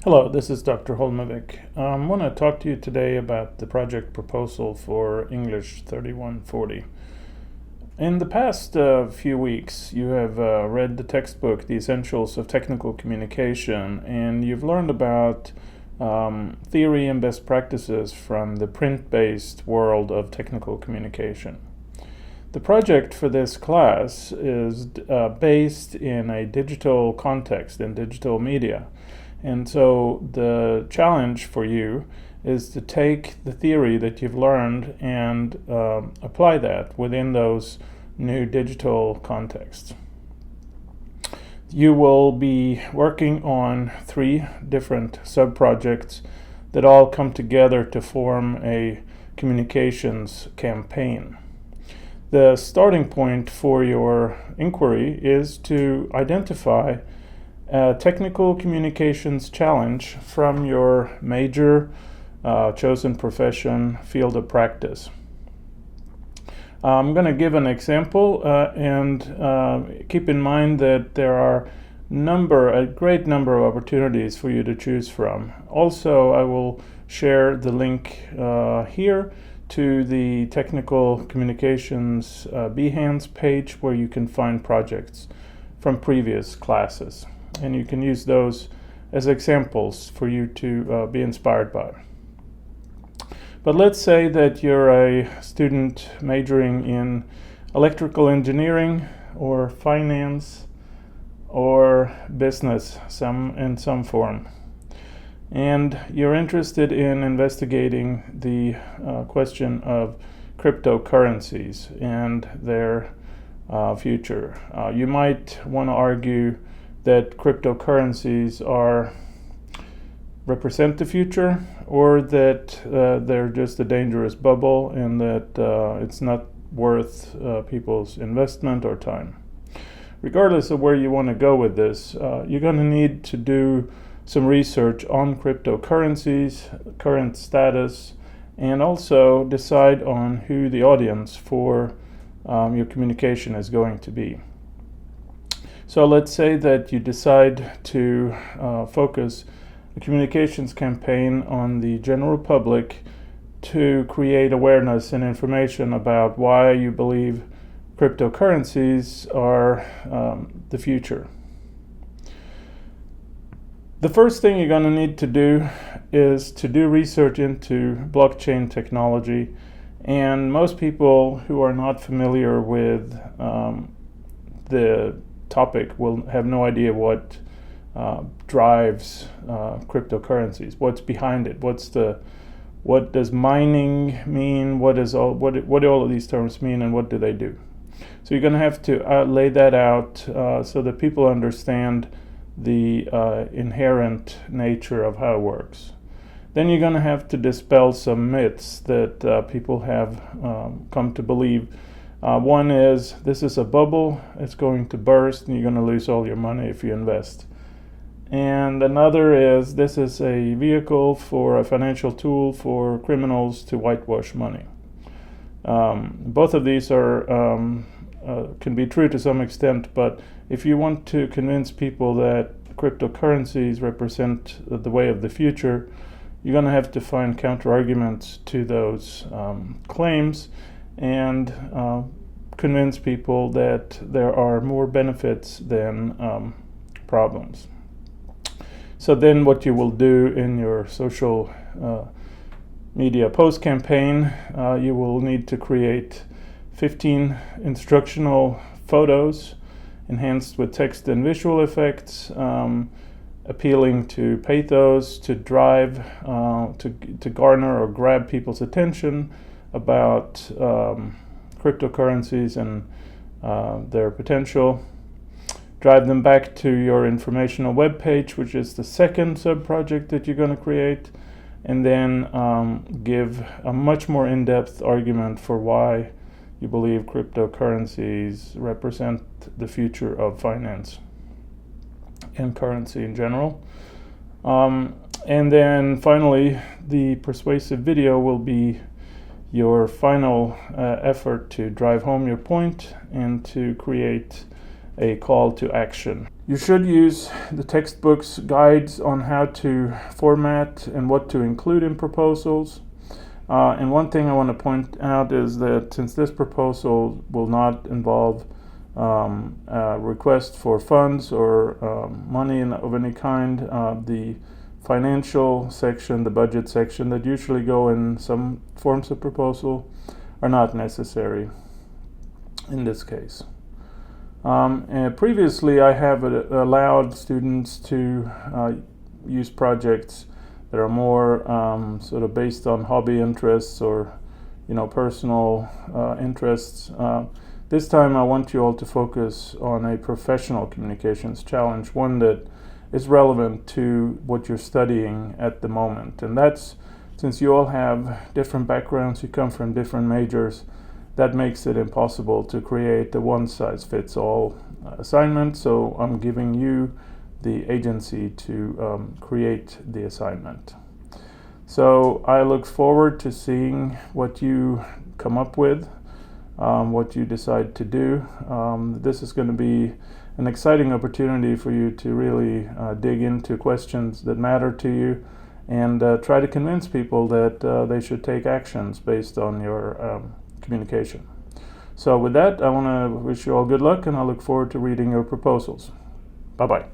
Hello, this is Dr. Holmavik. I want to talk to you today about the project proposal for English 3140. In the past few weeks, you have read the textbook, The Essentials of Technical Communication, and you've learned about theory and best practices from the print-based world of technical communication. The project for this class is based in a digital context, in digital media. And so the challenge for you is to take the theory that you've learned and apply that within those new digital contexts. You will be working on 3 different sub-projects that all come together to form a communications campaign. The starting point for your inquiry is to identify a technical communications challenge from your major chosen profession field of practice. I'm going to give an example and keep in mind that there are a great number of opportunities for you to choose from. Also, I will share the link here to the Technical Communications Behance page where you can find projects from previous classes. And you can use those as examples for you to be inspired by. But let's say that you're a student majoring in electrical engineering or finance or business in some form. And you're interested in investigating the question of cryptocurrencies and their future. You might want to argue that cryptocurrencies represent the future, or that they're just a dangerous bubble and that it's not worth people's investment or time. Regardless of where you want to go with this, you're going to need to do some research on cryptocurrencies, current status, and also decide on who the audience for your communication is going to be. So let's say that you decide to focus a communications campaign on the general public to create awareness and information about why you believe cryptocurrencies are the future. The first thing you're going to need to do is to do research into blockchain technology, and most people who are not familiar with the topic will have no idea what drives cryptocurrencies, what's behind it, what does mining mean, what do all of these terms mean, and what do they do. So you're going to have to lay that out so that people understand the inherent nature of how it works. Then you're going to have to dispel some myths that people have come to believe. One is, this is a bubble, it's going to burst, and you're going to lose all your money if you invest. And another is, this is a vehicle for a financial tool for criminals to whitewash money. Both of these can be true to some extent, but if you want to convince people that cryptocurrencies represent the way of the future, you're going to have to find counter-arguments to those claims and convince people that there are more benefits than problems. So then what you will do in your social media post campaign, you will need to create 15 instructional photos enhanced with text and visual effects, appealing to pathos, to drive, to garner or grab people's attention about cryptocurrencies and their potential. Drive them back to your informational web page, which is the second sub-project that you're going to create, and then give a much more in-depth argument for why you believe cryptocurrencies represent the future of finance and currency in general. And then finally, the persuasive video will be your final effort to drive home your point and to create a call to action. You should use the textbook's guides on how to format and what to include in proposals. And one thing I want to point out is that since this proposal will not involve request for funds or money of any kind, the financial section, the budget section that usually go in some forms of proposal are not necessary in this case. And previously I have allowed students to use projects that are more sort of based on hobby interests or personal interests. This time I want you all to focus on a professional communications challenge, one that is relevant to what you're studying at the moment. And that's, since you all have different backgrounds, you come from different majors, that makes it impossible to create a one-size-fits-all assignment. So I'm giving you the agency to create the assignment. So I look forward to seeing what you come up with, what you decide to do. This is going to be an exciting opportunity for you to really dig into questions that matter to you and try to convince people that they should take actions based on your communication. So with that, I want to wish you all good luck, and I look forward to reading your proposals. Bye-bye.